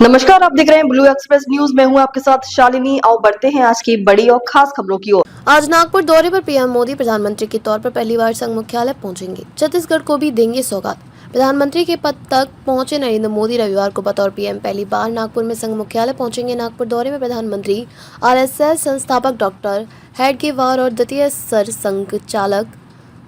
नमस्कार, आप देख रहे हैं ब्लू एक्सप्रेस न्यूज। मैं हूं आपके साथ शालिनी। आओ बढ़ते हैं आज की बड़ी और खास खबरों की ओर। आज नागपुर दौरे पर पीएम मोदी प्रधानमंत्री के तौर पर पहली बार संघ मुख्यालय पहुंचेंगे। छत्तीसगढ़ को भी देंगे सौगात। प्रधानमंत्री के पद तक पहुंचे नरेंद्र मोदी रविवार को बतौर पीएम पहली बार नागपुर में संघ मुख्यालय पहुंचेंगे। नागपुर दौरे में प्रधानमंत्री आरएसएस संस्थापक डॉक्टर हेडगेवार और द्वितीय सर संघचालक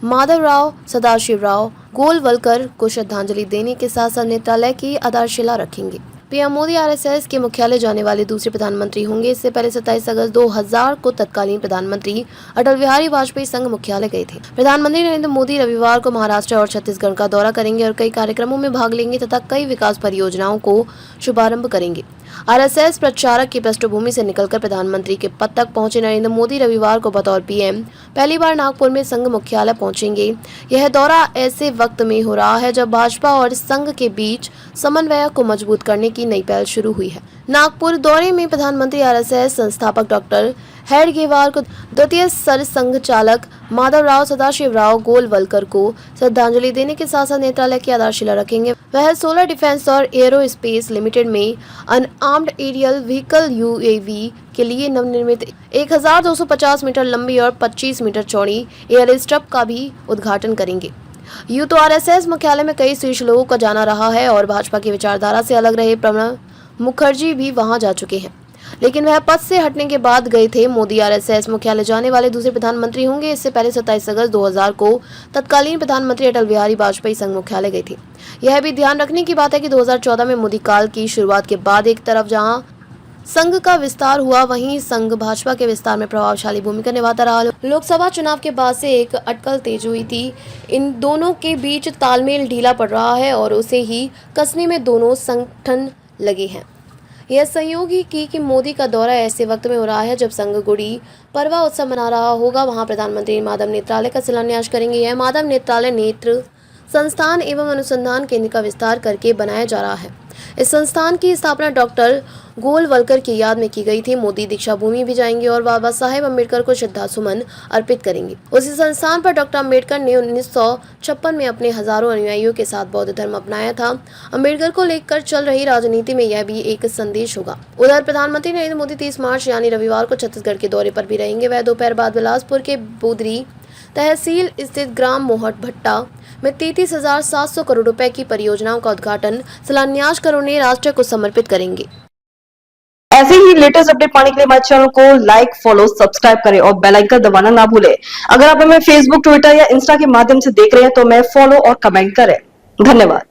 माधवराव सदाशिवराव गोलवलकर को श्रद्धांजलि देने के साथ साथ नेत्रालय की आधारशिला रखेंगे। पीएम मोदी आरएसएस के मुख्यालय जाने वाले दूसरे प्रधानमंत्री होंगे। इससे पहले 27 अगस्त 2000 को तत्कालीन प्रधानमंत्री अटल बिहारी वाजपेयी संघ मुख्यालय गए थे। प्रधानमंत्री नरेंद्र मोदी रविवार को महाराष्ट्र और छत्तीसगढ़ का दौरा करेंगे और कई कार्यक्रमों में भाग लेंगे तथा कई विकास परियोजनाओं को शुभारंभ करेंगे। आरएसएस प्रचारक की पृष्ठभूमि से निकलकर प्रधानमंत्री के पद तक पहुंचे नरेंद्र मोदी रविवार को बतौर पीएम पहली बार नागपुर में संघ मुख्यालय पहुंचेंगे। यह दौरा ऐसे वक्त में हो रहा है जब भाजपा और संघ के बीच समन्वय को मजबूत करने की नई पहल शुरू हुई है। नागपुर दौरे में प्रधानमंत्री आरएसएस संस्थापक डॉक्टर हेडगेवार को द्वितीय सर संघचालक माधवराव सदाशिवराव गोलवलकर को श्रद्धांजलि देने के साथ साथ नेत्रालय की आधारशिला रखेंगे। वह सोलर डिफेंस और एरोस्पेस लिमिटेड में अनआर्म्ड एरियल व्हीकल यूएवी के लिए नवनिर्मित 1250 मीटर लंबी और 25 मीटर चौड़ी एयर स्ट्रिप का भी उद्घाटन करेंगे। यूं तो आरएसएस मुख्यालय में कई शीर्ष लोगों का जाना रहा है और भाजपा की विचारधारा से अलग रहे प्रणब मुखर्जी भी वहां जा चुके हैं, लेकिन वह पद से हटने के बाद गए थे। मोदी आरएसएस मुख्यालय जाने वाले दूसरे प्रधानमंत्री होंगे। इससे पहले 27 अगस्त 2000 को तत्कालीन प्रधानमंत्री अटल बिहारी वाजपेयी संघ मुख्यालय गए थे। यह भी ध्यान रखने की बात है कि 2014 में मोदी काल की शुरुआत के बाद एक तरफ जहां संघ का विस्तार हुआ, वहीं संघ भाजपा के विस्तार में प्रभावशाली भूमिका निभाता रहा। लोकसभा चुनाव के बाद से एक अटकल तेज हुई थी। इन दोनों के बीच तालमेल ढीला पड़ रहा है और उसे ही कसने में दोनों संगठन लगे हैं। यह संयोग ही कि मोदी का दौरा ऐसे वक्त में हो रहा है जब संघ गुड़ी पड़वा उत्सव मना रहा होगा। वहां प्रधानमंत्री माधव नेत्रालय का शिलान्यास करेंगे। यह माधव नेत्रालय नेत्र संस्थान एवं अनुसंधान केंद्र का विस्तार करके बनाया जा रहा है। इस संस्थान की स्थापना डॉक्टर गोलवलकर की याद में की गई थी। मोदी दीक्षा भूमि भी जाएंगे और बाबा साहेब अम्बेडकर को श्रद्धासुमन अर्पित करेंगे। उसी संस्थान पर डॉक्टर अम्बेडकर ने 1956 में अपने हजारों अनुयायियों के साथ बौद्ध धर्म अपनाया था। अम्बेडकर को लेकर चल रही राजनीति में यह भी एक संदेश होगा। उधर प्रधानमंत्री नरेंद्र मोदी 30 मार्च यानी रविवार को छत्तीसगढ़ के दौरे पर भी रहेंगे। वह दोपहर बाद बिलासपुर के बुदरी तहसील स्थित ग्राम मोहट भट्टा में 33,700 करोड़ रुपए की परियोजनाओं का उद्घाटन शिलान्यास कर उन्हें राष्ट्र को समर्पित करेंगे। ऐसे ही लेटेस्ट अपडेट पाने के लिए हमारे चैनल को लाइक, फॉलो, सब्सक्राइब करें और बेल आइकन दबाना ना भूलें। अगर आप हमें फेसबुक, ट्विटर या इंस्टा के माध्यम से देख रहे हैं तो हमें फॉलो और कमेंट करें। धन्यवाद।